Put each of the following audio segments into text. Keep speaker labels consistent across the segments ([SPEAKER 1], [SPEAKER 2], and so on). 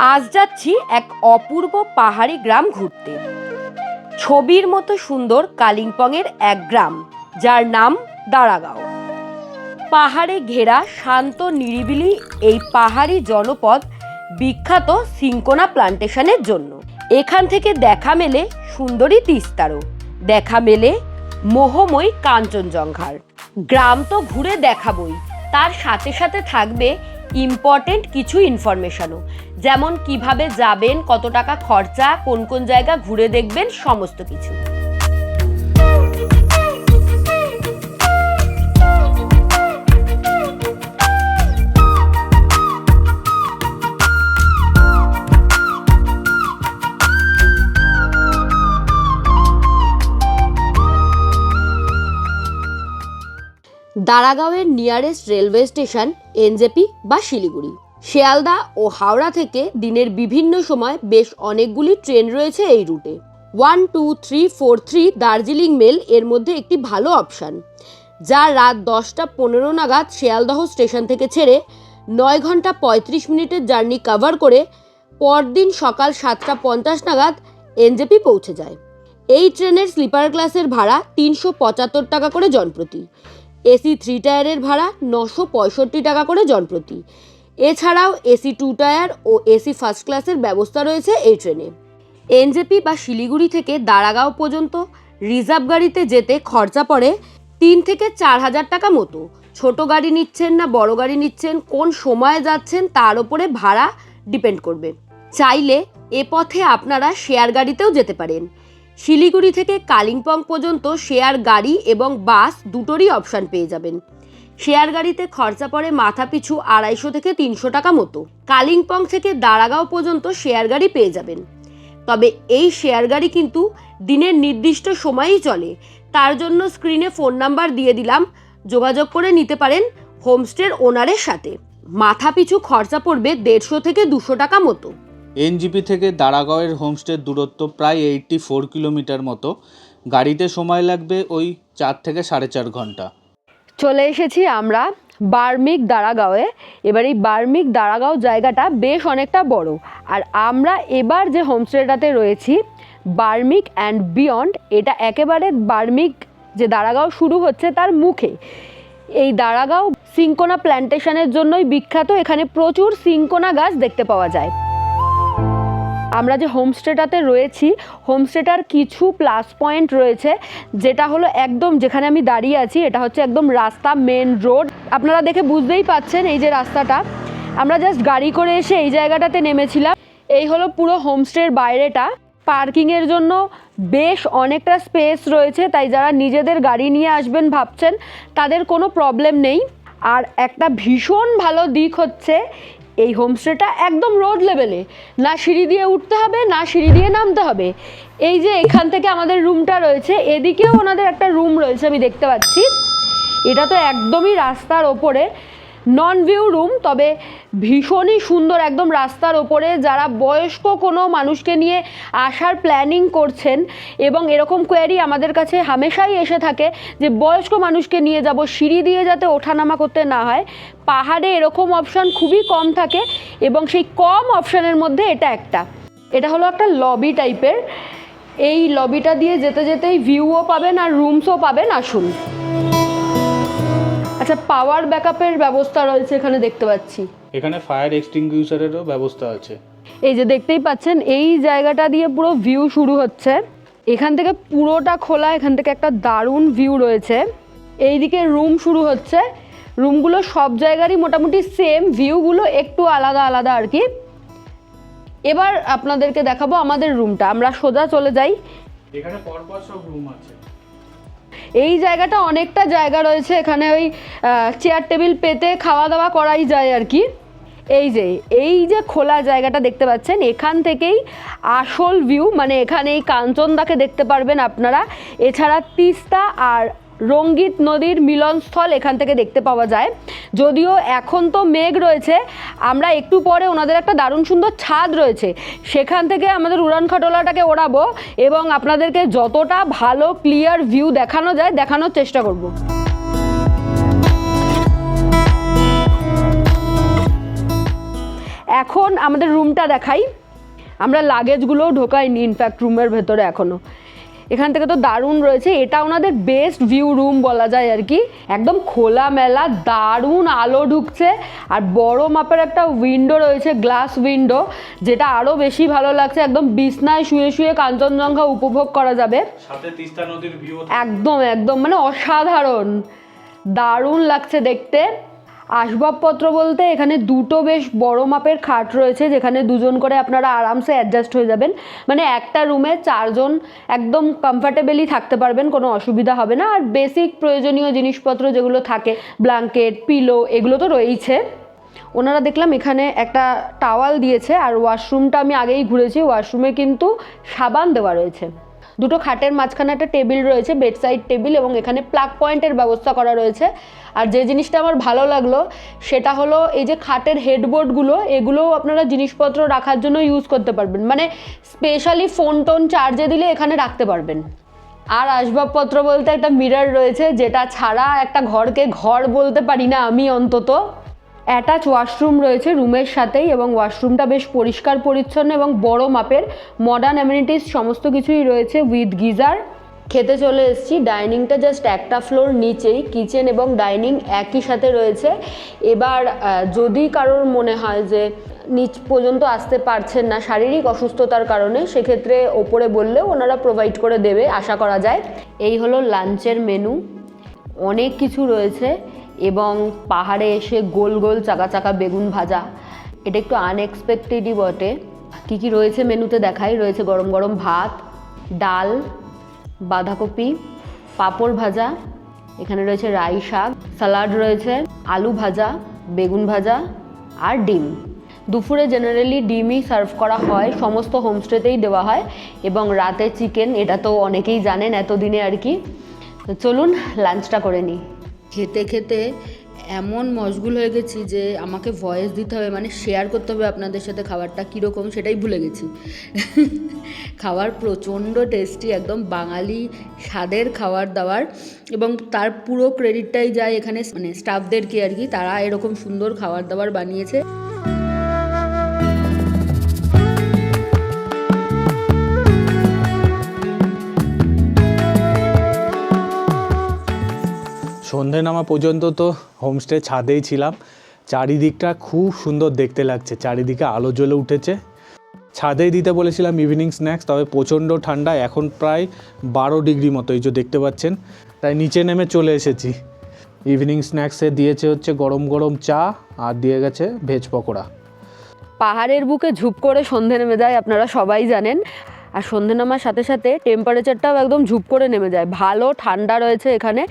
[SPEAKER 1] আজ যাচ্ছি এক অপূর্ব পাহাড়ি গ্রাম ঘুরতে। ছবির মতো সুন্দর কালিম্পংয়ের এক গ্রাম, যার নাম দারাগাঁও। পাহাড়ে ঘেরা শান্ত নিরিবিলি এই পাহাড়ি জনপদ বিখ্যাত সিনকোনা প্লান্টেশনের জন্য। এখান থেকে দেখা মেলে সুন্দরী তিস্তারও, দেখা মেলে মোহময়ী কাঞ্চনজঙ্ঘার। গ্রাম তো ঘুরে দেখাবই, তার সাথে সাথে থাকবে ইম্পর্টেন্ট কিছু ইনফরমেশনও, যেমন কিভাবে যাবেন, কত টাকা খরচা, কোন কোন জায়গা ঘুরে দেখবেন, সমস্ত কিছু। দারাগাঁওয়ের নিয়ারেস্ট রেলওয়ে স্টেশন এনজেপি বা শিলিগুড়ি। শিয়ালদা ও হাওড়া থেকে দিনের বিভিন্ন সময় বেশ অনেকগুলি ট্রেন রয়েছে এই রুটে। 12343 দার্জিলিং মেল এর মধ্যে একটি ভালো অপশান, যা রাত 10:15 নাগাদ শিয়ালদহ স্টেশন থেকে ছেড়ে 9 ঘন্টা 35 মিনিটের জার্নি কভার করে পরদিন সকাল 7:50 নাগাদ এনজেপি পৌঁছে যায়। এই ট্রেনের স্লিপার ক্লাসের ভাড়া 375 টাকা করে জনপ্রতি। এসি 3 টায়ারের ভাড়া 965 টাকা করে জনপ্রতি। এছাড়াও এসি 2 টায়ার ও এসি ফার্স্ট ক্লাসের ব্যবস্থা রয়েছে এই ট্রেনে। এনজেপি বা শিলিগুড়ি থেকে দারাগাঁও পর্যন্ত রিজার্ভ গাড়িতে যেতে খরচা পড়ে 3 থেকে 4 হাজার টাকা মতো। ছোট গাড়ি নিচ্ছেন না বড় গাড়ি নিচ্ছেন, কোন সময়ে যাচ্ছেন তার উপরে ভাড়া ডিপেন্ড করবে। চাইলে এ পথে আপনারা শেয়ার গাড়িতেও যেতে পারেন। শিলিগুড়ি থেকে কালিম্পং পর্যন্ত শেয়ার গাড়ি এবং বাস দুটোরই অপশান পেয়ে যাবেন। শেয়ার গাড়িতে খরচা পড়ে মাথাপিছু 250 থেকে 300 টাকা মতো। কালিম্পং থেকে দারাগাঁও পর্যন্ত শেয়ার গাড়ি পেয়ে যাবেন, তবে এই শেয়ার গাড়ি কিন্তু দিনের নির্দিষ্ট সময়ই চলে। তার জন্য স্ক্রিনে ফোন নাম্বার দিয়ে দিলাম, যোগাযোগ করে নিতে পারেন হোমস্টের ওনারের সাথে। মাথাপিছু খরচা পড়বে 150 থেকে 200 টাকা মতো।
[SPEAKER 2] এনজিপি থেকে দারাগাঁওয়ের হোমস্টের দূরত্ব প্রায় 84 কিলোমিটার মতো। গাড়িতে সময় লাগবে ওই 4 থেকে 4.5 ঘন্টা।
[SPEAKER 1] চলে এসেছি আমরা বার্মিক দারাগাঁওয়ে। এবার এই বার্মিক দারাগাঁও জায়গাটা বেশ অনেকটা বড়, আর আমরা এবার যে হোমস্টেটাতে রয়েছি বার্মিক অ্যান্ড বিয়ন্ড, এটা একেবারে বার্মিক যে দারাগাঁও শুরু হচ্ছে তার মুখে। এই দারাগাঁও সিনকোনা প্ল্যান্টেশনের জন্যই বিখ্যাত। এখানে প্রচুর সিনকোনা গাছ দেখতে পাওয়া যায়। আমরা যে হোমস্টেটাতে রয়েছি, হোমস্টেটার কিছু প্লাস পয়েন্ট রয়েছে, যেটা হলো একদম যেখানে আমি দাঁড়িয়ে আছি এটা হচ্ছে একদম রাস্তা, মেন রোড। আপনারা দেখে বুঝতেই পাচ্ছেন এই যে রাস্তাটা। আমরা জাস্ট গাড়ি করে এসে এই জায়গাটাতে নেমেছিলাম। এই হলো পুরো হোমস্টের বাইরেটা। পার্কিংয়ের জন্য বেশ অনেকটা স্পেস রয়েছে, তাই যারা নিজেদের গাড়ি নিয়ে আসবেন ভাবছেন তাদের কোনো প্রবলেম নেই। আর একটা ভীষণ ভালো দিক হচ্ছে এই হোমস্টেটা একদম রোড লেভেলে, না সিঁড়ি দিয়ে উঠতে হবে না সিঁড়ি দিয়ে নামতে হবে। এই যে এখান থেকে আমাদের রুমটা রয়েছে, এদিকেও ওনাদের একটা রুম রয়েছে আমি দেখতে পাচ্ছি। এটা তো একদমই রাস্তার ওপরে, নন ভিউ রুম, তবে ভীষণই সুন্দর, একদম রাস্তার ওপরে। যারা বয়স্ক কোনো মানুষকে নিয়ে আসার প্ল্যানিং করছেন, এবং এরকম কোয়ারি আমাদের কাছে হামেশাই এসে থাকে যে বয়স্ক মানুষকে নিয়ে যাব, সিঁড়ি দিয়ে যাতে ওঠানামা করতে না হয়। পাহাড়ে এরকম অপশান খুবই কম থাকে, এবং সেই কম অপশানের মধ্যে এটা একটা। এটা হলো একটা লবি টাইপের। এই লবিটা দিয়ে যেতে যেতেই ভিউও পাবেন আর রুমসও পাবেন। আসুন। আচ্ছা, পাওয়ার ব্যাকআপের ব্যবস্থা রয়েছে এখানে দেখতে পাচ্ছি।
[SPEAKER 2] এখানে ফায়ার এক্সটিংগুইশারেরও ব্যবস্থা আছে।
[SPEAKER 1] এই যে দেখতেই পাচ্ছেন এই জায়গাটা দিয়ে পুরো ভিউ শুরু হচ্ছে। এখান থেকে পুরোটা খোলা, এখান থেকে একটা দারুণ ভিউ রয়েছে। এইদিকে রুম শুরু হচ্ছে। রুমগুলো সব জায়গারই মোটামুটি সেম, ভিউগুলো একটু আলাদা আলাদা আর কি। এবার আপনাদেরকে দেখাবো আমাদের রুমটা। আমরা সোজা চলে যাই।
[SPEAKER 2] এখানে পরপর সব রুম আছে।
[SPEAKER 1] এই জায়গাটা অনেকটা জায়গা রয়েছে, এখানে ওই চেয়ার টেবিল পেতে খাওয়া দাওয়া করাই যায় আর কি। এই যে খোলা জায়গাটা দেখতে পাচ্ছেন, এখান থেকেই আসল ভিউ, মানে এখানে এই কাঞ্চনদাকে দেখতে পারবেন আপনারা। এছাড়া তিস্তা আর রঙ্গিত নদীর মিলনস্থল এখান থেকে দেখতে পাওয়া যায়। যদিও এখন তো মেঘ রয়েছে, আমরা একটু পরে ওনাদের একটা দারুণ সুন্দর ছাদ রয়েছে, সেখান থেকে আমাদের উড়ান খাটোলাটাকে ওড়াবো এবং আপনাদেরকে যতটা ভালো ক্লিয়ার ভিউ দেখানো যায় দেখানোর চেষ্টা করব। এখন আমাদের রুমটা দেখাই। আমরা লাগেজগুলোও ঢোকাইনি ইনফ্যাক্ট রুমের ভেতরে এখনও। এখান থেকে তো দারুণ রয়েছে, এটা ওনাদের বেস্ট ভিউ রুম বলা যায় আর কি। একদম খোলামেলা, দারুণ আলো ঢুকছে, আর বড় মাপের একটা উইন্ডো রয়েছে, গ্লাস উইন্ডো, যেটা আরও বেশি ভালো লাগছে। একদম বিছনায় শুয়ে শুয়ে কাঞ্চনজঙ্ঘা উপভোগ করা যাবে,
[SPEAKER 2] সাথে তিস্তা নদীর ভিউ।
[SPEAKER 1] একদম একদম মানে অসাধারণ, দারুণ লাগছে দেখতে। আসবাবপত্র বলতে এখানে দুটো বেশ বড় মাপের খাট রয়েছে, যেখানে দুজন করে আপনারা আরামসে অ্যাডজাস্ট হয়ে যাবেন। মানে একটা রুমে 4 জন একদম কমফর্টেবলি থাকতে পারবেন, কোনো অসুবিধা হবে না। আর বেসিক প্রয়োজনীয় জিনিসপত্র যেগুলো থাকে, ব্ল্যাঙ্কেট, পিলো, এগুলো তো রয়েইছে। ওনারা দেখলাম এখানে একটা টাওয়াল দিয়েছে, আর ওয়াশরুমটা আমি আগেই ঘুরেছি, ওয়াশরুমে কিন্তু সাবান দেওয়া রয়েছে। দুটো খাটের মাঝখানে একটা টেবিল রয়েছে, বেডসাইড টেবিল, এবং এখানে প্লাগ পয়েন্টের ব্যবস্থা করা রয়েছে। আর যে জিনিসটা আমার ভালো লাগলো সেটা হলো এই যে খাটের হেডবোর্ডগুলো, এগুলোও আপনারা জিনিসপত্র রাখার জন্য ইউজ করতে পারবেন, মানে স্পেশালি ফোন টোন চার্জে দিলে এখানে রাখতে পারবেন। আর আসবাবপত্র বলতে একটা মিরর রয়েছে, যেটা ছাড়া একটা ঘরকে ঘর বলতে পারি না আমি অন্তত। অ্যাটাচ ওয়াশরুম রয়েছে রুমের সাথেই, এবং ওয়াশরুমটা বেশ পরিষ্কার পরিচ্ছন্ন এবং বড় মাপের, মডার্ন অ্যামিনিটিস সমস্ত কিছুই রয়েছে উইথ গিজার। খেতে চলে এসেছি, ডাইনিংটা জাস্ট একটা ফ্লোর নিচেই, কিচেন এবং ডাইনিং একই সাথে রয়েছে। এবার যদি কারোর মনে হয় যে নিচ পর্যন্ত আসতে পারছেন না শারীরিক অসুস্থতার কারণে, সেক্ষেত্রে ওপরে বললেও ওনারা প্রোভাইড করে দেবে আশা করা যায়। এই হলো লাঞ্চের মেনু, অনেক কিছু রয়েছে, এবং পাহাড়ে এসে গোল গোল চাকা চাকা বেগুন ভাজা, এটা একটু আনএক্সপেক্টেডই বটে। কী কী রয়েছে মেনুতে দেখাই। রয়েছে গরম গরম ভাত, ডাল, বাঁধাকপি, পাঁপড় ভাজা, এখানে রয়েছে রাই শাক, স্যালাড রয়েছে, আলু ভাজা, বেগুন ভাজা আর ডিম। দুপুরে জেনারেলি ডিমই সার্ভ করা হয়, সমস্ত হোমস্টেতেই দেওয়া হয়, এবং রাতে চিকেন, এটা তো অনেকেই জানেন এতদিনে আর কি। তো চলুন লাঞ্চটা করে নিই। খেতে খেতে এমন মশগুল হয়ে গেছি যে আমাকে ভয়েস দিতে হবে, মানে শেয়ার করতে হবে আপনাদের সাথে খাবারটা কীরকম সেটাই ভুলে গেছি। খাবার প্রচণ্ড টেস্টি, একদম বাঙালি স্বাদের খাবার দাবার, এবং তার পুরো ক্রেডিটটাই যায় এখানে মানে স্টাফদেরকে আর কি, তারা এরকম সুন্দর খাবার দাবার বানিয়েছে।
[SPEAKER 2] সন্ধে নামা পর্যন্ত তো হোমস্টে ছাদেই ছিলাম। চারিদিকটা খুব সুন্দর দেখতে লাগছে, চারিদিকে আলো জ্বলে উঠেছে। ছাদেই দিতে বলেছিলাম ইভিনিং স্ন্যাক্স, তবে প্রচণ্ড ঠান্ডা, এখন প্রায় 12 ডিগ্রি মতো, এই যে দেখতে পাচ্ছেন, তাই নিচে নেমে চলে এসেছি। ইভিনিং স্ন্যাক্সে দিয়েছে হচ্ছে গরম গরম চা, আর দিয়ে গেছে ভেজ পকোড়া।
[SPEAKER 1] পাহাড়ের বুকে ঝুপ করে সন্ধে নেমে যায়, আপনারা সবাই জানেন। আর সন্ধে নামার সাথে সাথে টেম্পারেচারটাও একদম ঝুপ করে নেমে যায়। ভালো ঠান্ডা রয়েছে এখানে,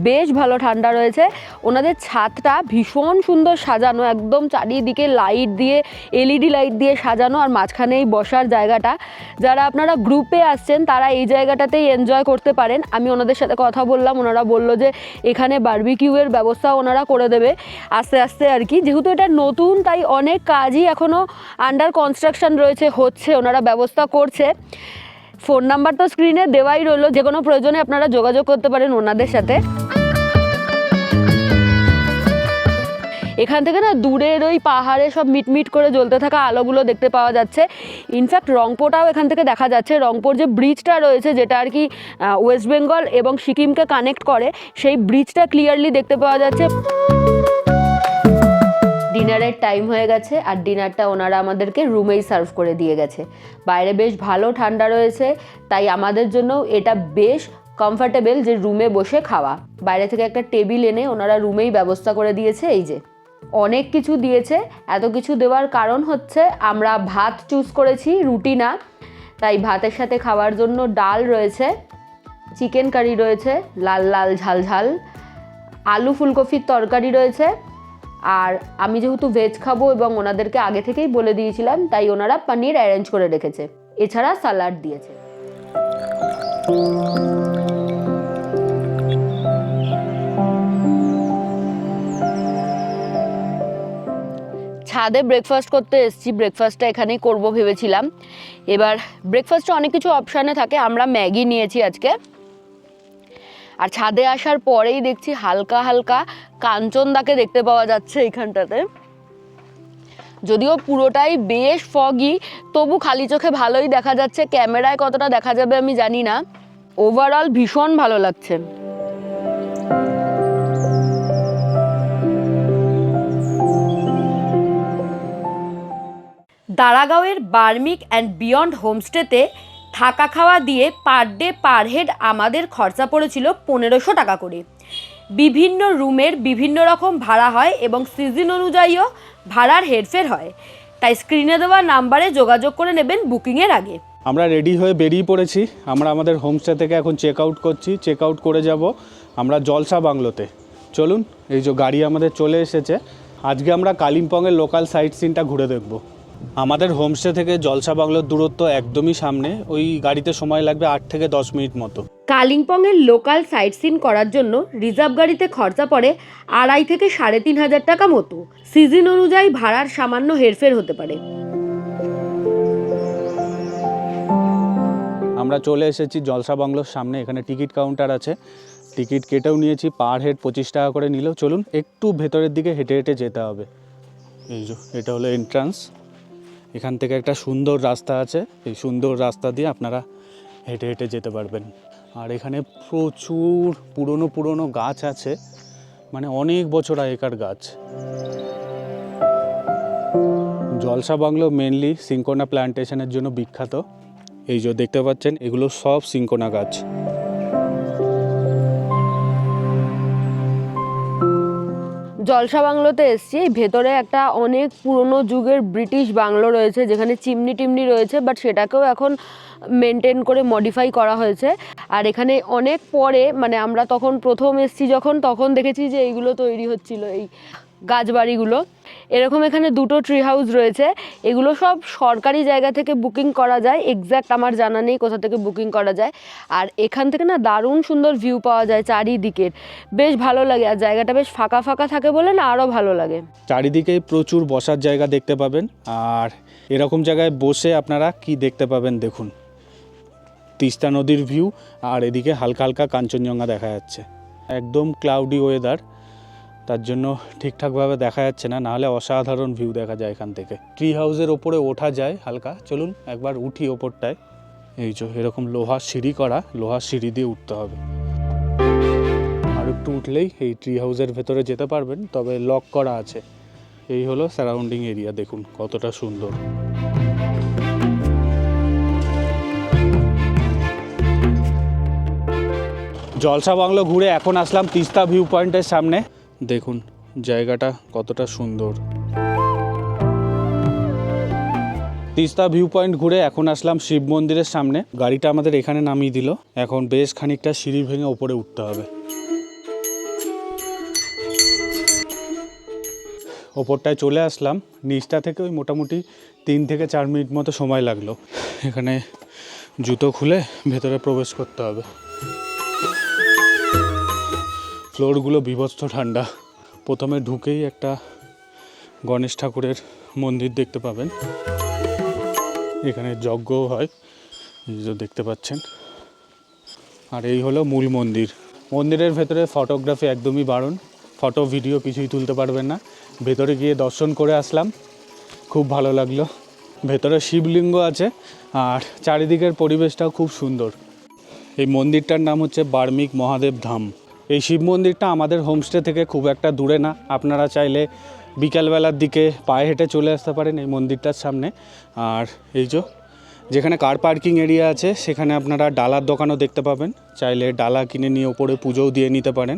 [SPEAKER 1] বেশ ভালো ঠান্ডা রয়েছে। ওনাদের ছাদটা ভীষণ সুন্দর সাজানো, একদম চারিদিকে লাইট দিয়ে, এলইডি লাইট দিয়ে সাজানো, আর মাঝখানে এই বসার জায়গাটা। যারা আপনারা গ্রুপে আসছেন তারা এই জায়গাটাতেই এনজয় করতে পারেন। আমি ওনাদের সাথে কথা বললাম, ওনারা বললো যে এখানে বারবিকিউয়ের ব্যবস্থা ওনারা করে দেবে আস্তে আস্তে আর কি। যেহেতু এটা নতুন, তাই অনেক কাজই এখনও আন্ডার কনস্ট্রাকশন রয়েছে, হচ্ছে, ওনারা ব্যবস্থা করছে। ফোন নাম্বার তো স্ক্রিনে দেওয়াই রইলো, যে কোনো প্রয়োজনে আপনারা যোগাযোগ করতে পারেন ওনাদের সাথে। এখান থেকে না দূরের ওই পাহাড়ে সব মিটমিট করে জ্বলতে থাকা আলোগুলো দেখতে পাওয়া যাচ্ছে। ইনফ্যাক্ট রংপুরটাও এখান থেকে দেখা যাচ্ছে। রংপুর যে ব্রিজটা রয়েছে, যেটা আর কি ওয়েস্ট বেঙ্গল এবং সিকিমকে কানেক্ট করে, সেই ব্রিজটা ক্লিয়ারলি দেখতে পাওয়া যাচ্ছে। ডিনারের টাইম হয়ে গেছে, আর ডিনারটা ওনারা আমাদেরকে রুমেই সার্ভ করে দিয়ে গেছে। বাইরে বেশ ভালো ঠান্ডা রয়েছে, তাই আমাদের জন্য এটা বেশ কমফর্টেবল যে রুমে বসে খাওয়া। বাইরে থেকে একটা টেবিল এনে ওনারা রুমেই ব্যবস্থা করে দিয়েছে। এই যে অনেক কিছু দিয়েছে। এত কিছু দেওয়ার কারণ হচ্ছে আমরা ভাত চুজ করেছি, রুটি না, তাই ভাতের সাথে খাওয়ার জন্য ডাল রয়েছে, চিকেন কারি রয়েছে লাল লাল ঝাল ঝাল, আলু ফুলকপির তরকারি রয়েছে, আর আমি যেহেতু ভেজ খাবো এবং ওনাদেরকে আগে থেকেই বলে দিয়েছিলাম, তাই ওনারা পনির অ্যারেঞ্জ করে রেখেছে। এছাড়া স্যালাড দিয়েছে। ছাদে ব্রেকফাস্ট করতে এসেছি, ব্রেকফাস্টটা এখানেই করব ভেবেছিলাম। এবার ব্রেকফাস্টে অনেক কিছু অপশানে থাকে, আমরা ম্যাগি নিয়েছি আজকে। আর ছাদে আসার পরেই দেখছি হালকা হালকা কাঞ্চনদাকে দেখতে পাওয়া যাচ্ছে এইখানটাতে। যদিও পুরোটাই বেশ ফগি, তবু খালি চোখে ভালোই দেখা যাচ্ছে, ক্যামেরায় কতটা দেখা যাবে আমি জানি না। ওভারঅল ভীষণ ভালো লাগছে। দারাগাঁওয়ের বার্মিক অ্যান্ড বিয়ন্ড হোমস্টেতে থাকা খাওয়া দিয়ে পার ডে পার হেড আমাদের খরচা পড়েছিল 1500 টাকা করে। বিভিন্ন রুমের বিভিন্ন রকম ভাড়া হয় এবং সিজন অনুযায়ীও ভাড়ার হেরফের হয়, তাই স্ক্রিনে দেওয়া নাম্বারে যোগাযোগ করে নেবেন বুকিংয়ের আগে।
[SPEAKER 2] আমরা রেডি হয়ে বেরিয়ে পড়েছি। আমরা আমাদের হোমস্টে থেকে এখন চেক আউট করছি। চেক আউট করে যাব আমরা জলসা বাংলোতে। চলুন, এই যে গাড়ি আমাদের চলে এসেছে। আজকে আমরা কালিম্পংয়ের লোকাল সাইট সিনটা ঘুরে দেখব। আমাদের হোমস্টে থেকে জলসা বাংলোর দূরত্ব একদমই সামনে, ওই গাড়িতে সময় লাগবে 8 থেকে 10 মিনিট মতো।
[SPEAKER 1] কালিম্পংয়ের লোকাল সাইট সিন করার জন্য রিজার্ভ গাড়িতে খরচা পড়ে 2,500 থেকে 3,500 টাকা মতো। সিজন অনুযায়ী ভাড়ার সামান্য হেরফের হতে পারে।
[SPEAKER 2] আমরা চলে এসেছি জলসা বাংলোর সামনে। এখানে টিকিট কাউন্টার আছে, টিকিট কেটেও নিয়েছি। পার হেড 25 টাকা করে নিল। চলুন একটু ভেতরের দিকে হেঁটে হেঁটে যেতে হবে। এই যে এটা হলো এন্ট্রান্স। এখান থেকে একটা সুন্দর রাস্তা আছে, এই সুন্দর রাস্তা দিয়ে আপনারা হেঁটে হেঁটে যেতে পারবেন। আর এখানে প্রচুর পুরনো পুরনো গাছ আছে, মানে অনেক বছর আগেকার গাছ। জলসা বাংলো মেনলি সিনকোনা প্ল্যান্টেশনের জন্য বিখ্যাত। এই যে দেখতে পাচ্ছেন, এগুলো সব সিনকোনা গাছ।
[SPEAKER 1] জলসা বাংলোতে এসছি, ভেতরে একটা অনেক পুরনো যুগের ব্রিটিশ বাংলো রয়েছে, যেখানে চিমনি টিমনি রয়েছে, বাট সেটাকেও এখন মেনটেন করে মডিফাই করা হয়েছে। আর এখানে অনেক পরে, মানে আমরা তখন প্রথম এসছি যখন, তখন দেখেছি যে এইগুলো তৈরি হচ্ছিল, এই গাছবাড়িগুলো। এরকম এখানে 2টো ট্রি হাউস রয়েছে। এগুলো সব সরকারি জায়গা থেকে বুকিং করা যায়, এক্স্যাক্ট আমার জানা নেই কোথা থেকে বুকিং করা যায়। আর এখান থেকে না দারুণ সুন্দর ভিউ পাওয়া যায় চারিদিকের, বেশ ভালো লাগে। আর জায়গাটা বেশ ফাঁকা ফাঁকা থাকে বলে না আরও ভালো লাগে।
[SPEAKER 2] চারিদিকেই প্রচুর বসার জায়গা দেখতে পাবেন। আর এরকম জায়গায় বসে আপনারা কি দেখতে পাবেন দেখুন, তিস্তা নদীর ভিউ, আর এদিকে হালকা হালকা কাঞ্চনজঙ্ঘা দেখা যাচ্ছে। একদম ক্লাউডি ওয়েদার, তার জন্য ঠিকঠাকভাবে দেখা যাচ্ছে না, নাহলে অসাধারণ ভিউ দেখা যায় এখান থেকে। ট্রি হাউসের ওপরে ওঠা যায় হালকা, চলুন একবার উঠি ওপরটায়। এই যে এরকম লোহার সিঁড়ি করা, লোহার সিঁড়ি দিয়ে উঠতে হবে। আর একটু উঠলেই এই ট্রি হাউসের ভেতরে যেতে পারবেন, তবে লক করা আছে। এই হলো সারাউন্ডিং এরিয়া, দেখুন কতটা সুন্দর। জলসা বাংলো ঘুরে এখন আসলাম তিস্তা ভিউ পয়েন্টের সামনে। দেখুন জায়গাটা কতটা সুন্দর। তিস্তা ভিউ পয়েন্ট ঘুরে এখন আসলাম শিব মন্দিরের সামনে। গাড়িটা আমাদের এখানে নামিয়ে দিল। এখন বেশ খানিকটা সিঁড়ি ভেঙে ওপরে উঠতে হবে। ওপরটায় চলে আসলাম। নিচটা থেকে ওই মোটামুটি 3 থেকে 4 মিনিট মতো সময় লাগলো। এখানে জুতো খুলে ভেতরে প্রবেশ করতে হবে। ফ্লোরগুলো বীভৎস ঠান্ডা। প্রথমে ঢুকেই একটা গণেশ ঠাকুরের মন্দির দেখতে পাবেন। এখানে যজ্ঞও হয়, যে দেখতে পাচ্ছেন। আর এই হলো মূল মন্দির। মন্দিরের ভেতরে ফটোগ্রাফি একদমই বারণ, ফটো ভিডিও কিছুই তুলতে পারবেন না। ভেতরে গিয়ে দর্শন করে আসলাম, খুব ভালো লাগলো। ভেতরে শিবলিঙ্গ আছে আর চারিদিকের পরিবেশটাও খুব সুন্দর। এই মন্দিরটার নাম হচ্ছে বার্মিক মহাদেব ধাম। এই শিব মন্দিরটা আমাদের হোমস্টে থেকে খুব একটা দূরে না, আপনারা চাইলে বিকালবেলার দিকে পায়ে হেঁটে চলে আসতে পারেন এই মন্দিরটার সামনে। আর এই যেখানে কার পার্কিং এরিয়া আছে, সেখানে আপনারা ডালার দোকানও দেখতে পাবেন, চাইলে ডালা কিনে নিয়ে ওপরে পুজোও দিয়ে নিতে পারেন।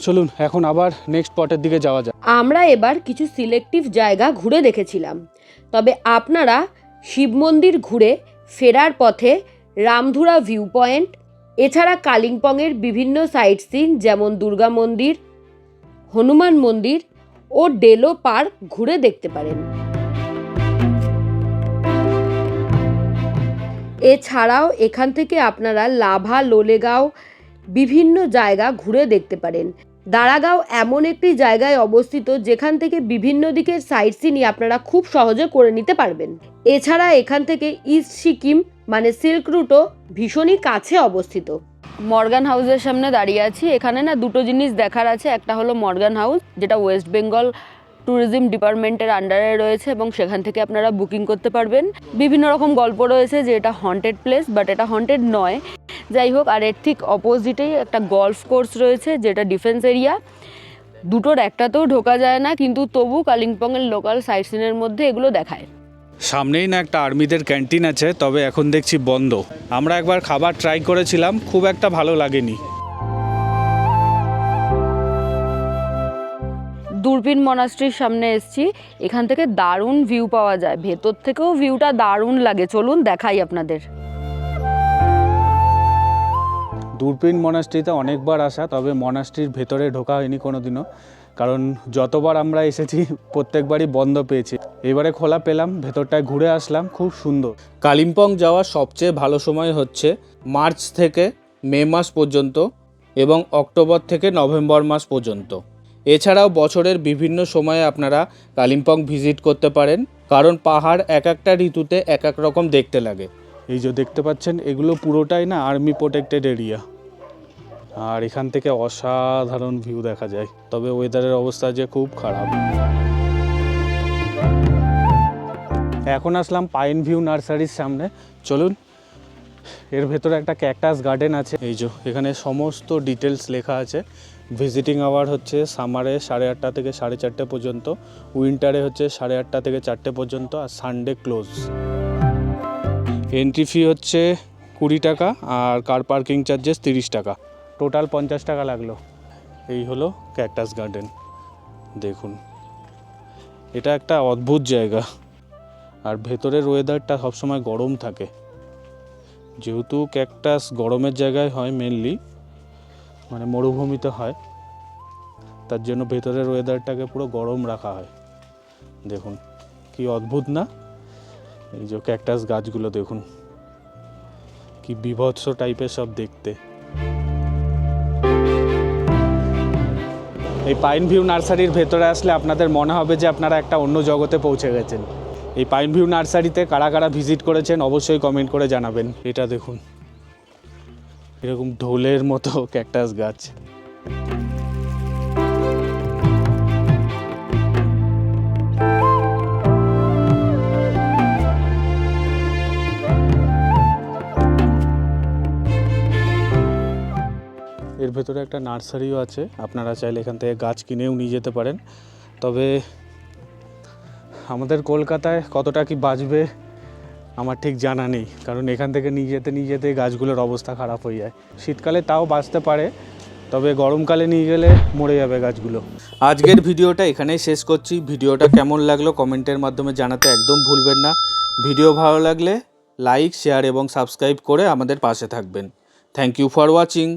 [SPEAKER 2] চলুন এখন আবার নেক্সট স্পটের দিকে যাওয়া যাক।
[SPEAKER 1] আমরা এবার কিছু সিলেক্টিভ জায়গা ঘুরে দেখেছিলাম, তবে আপনারা শিব মন্দির ঘুরে ফেরার পথে রামধুরা ভিউ পয়েন্ট, এছাড়া কালিম্পংয়ের বিভিন্ন সাইট সিন যেমন দুর্গা মন্দির, হনুমান মন্দির ও ডেলো পার্ক ঘুরে দেখতে পারেন। এছাড়াও এখান থেকে আপনারা লাভা, লোলেগাঁও বিভিন্ন জায়গা ঘুরে দেখতে পারেন। দারাগাঁও এমন একটি জায়গায় অবস্থিত যেখান থেকে বিভিন্ন দিকের সাইট সিনই আপনারা খুব সহজে করে নিতে পারবেন। এছাড়া এখান থেকে ইস্ট সিকিম মানে সিল্ক রুটও ভীষণই কাছে অবস্থিত। মর্গান হাউসের সামনে দাঁড়িয়ে আছি। এখানে না 2টো জিনিস দেখার আছে। একটা হলো মর্গান হাউস, যেটা ওয়েস্ট বেঙ্গল ট্যুরিজম ডিপার্টমেন্টের আন্ডারে রয়েছে এবং সেখান থেকে আপনারা বুকিং করতে পারবেন। বিভিন্ন রকম গল্প রয়েছে যে এটা হন্টেড প্লেস, বাট এটা হন্টেড নয়। যাই হোক, আর এর ঠিক অপোজিটেই একটা গলফ কোর্স রয়েছে যেটা ডিফেন্স এরিয়া। দুটোর একটাতেও ঢোকা যায় না, কিন্তু তবু কালিম্পংয়ের লোকাল সাইট সিনের মধ্যে এগুলো দেখায়।
[SPEAKER 2] সামনেই না একটা আর্মিদের ক্যান্টিন আছে, তবে এখন দেখছি বন্ধ। আমরা একবার খাবার ট্রাই করেছিলাম, খুব একটা ভালো লাগেনি।
[SPEAKER 1] দূরবীন মনাস্ট্রির সামনে এসেছি, এখান থেকে দারুণ ভিউ পাওয়া যায়, ভেতর থেকেও ভিউটা দারুণ লাগে। চলুন দেখাই আপনাদের।
[SPEAKER 2] দূরবীন মনাস্ট্রিতে অনেকবার আসা, তবে মনাস্ট্রির ভেতরে ঢোকা হয়নি কোনোদিনও, কারণ যতবার আমরা এসেছি প্রত্যেকবারই বন্ধ পেয়েছি। এবারে খোলা পেলাম, ভেতরটায় ঘুরে আসলাম, খুব সুন্দর। কালিম্পং যাওয়ার সবচেয়ে ভালো সময় হচ্ছে মার্চ থেকে মে মাস পর্যন্ত এবং অক্টোবর থেকে নভেম্বর মাস পর্যন্ত। এছাড়াও বছরের বিভিন্ন সময়ে আপনারা কালিম্পং ভিজিট করতে পারেন, কারণ পাহাড় এক একটা ঋতুতে এক এক রকম দেখতে লাগে। এই যে দেখতে পাচ্ছেন, এগুলো পুরোটাই না আর্মি প্রোটেক্টেড এরিয়া, আর এখান থেকে অসাধারণ ভিউ দেখা যায়। তবে ওয়েদারের অবস্থা যে খুব খারাপ। এখন আসলাম পাইন ভিউ নার্সারির সামনে, চলুন। এর ভেতরে একটা ক্যাকটাস গার্ডেন আছে। এই যে এখানে সমস্ত ডিটেলস লেখা আছে। ভিজিটিং আওয়ার হচ্ছে সামারে 8:30 থেকে 4:30 পর্যন্ত, উইন্টারে হচ্ছে 8:30 থেকে 4 পর্যন্ত, আর সানডে ক্লোজ। এন্ট্রি ফি হচ্ছে 20 টাকা আর কার পার্কিং চার্জেস 30 টাকা, টোটাল 50 টাকা লাগলো। এই হলো ক্যাকটাস গার্ডেন, দেখুন। এটা একটা অদ্ভুত জায়গা, আর ভেতরের ওয়েদারটা সবসময় গরম থাকে, যেহেতু ক্যাকটাস গরমের জায়গায় হয় মেনলি, মানে মরুভূমিতে হয়, তার জন্য ভেতরের ওয়েদারটাকে পুরো গরম রাখা হয়। দেখুন কি অদ্ভুত না? এই যে ক্যাকটাস গাছগুলো দেখুন, কি বিভৎস টাইপের সব দেখতে। এই পাইন ভিউ নার্সারির ভেতরে আসলে আপনাদের মনে হবে যে আপনারা একটা অন্য জগতে পৌঁছে গেছেন। এই পাইন ভিউ নার্সারিতে কারা কারা ভিজিট করেছেন অবশ্যই কমেন্ট করে জানাবেন। এটা দেখুন, এরকম ঢোলের মতো ক্যাকটাস গাছ। এর ভেতরে একটা নার্সারিও আছে, আপনারা চাইলে এখান থেকে গাছ কিনেও নিয়ে যেতে পারেন। তবে আমাদের কলকাতায় কতটা কি বাঁচবে আমার ঠিক জানা নেই, কারণ এখান থেকে নিয়ে যেতে গাছগুলোর অবস্থা খারাপ হয়ে যায়। শীতকালে তাও বাঁচতে পারে, তবে গরমকালে নিয়ে গেলে মরে যাবে গাছগুলো। আজকের ভিডিওটা এখানেই শেষ করছি। ভিডিওটা কেমন লাগলো কমেন্টের মাধ্যমে জানাতে একদম ভুলবেন না। ভিডিও ভালো লাগলে লাইক, শেয়ার এবং সাবস্ক্রাইব করে আমাদের পাশে থাকবেন। Thank you for watching.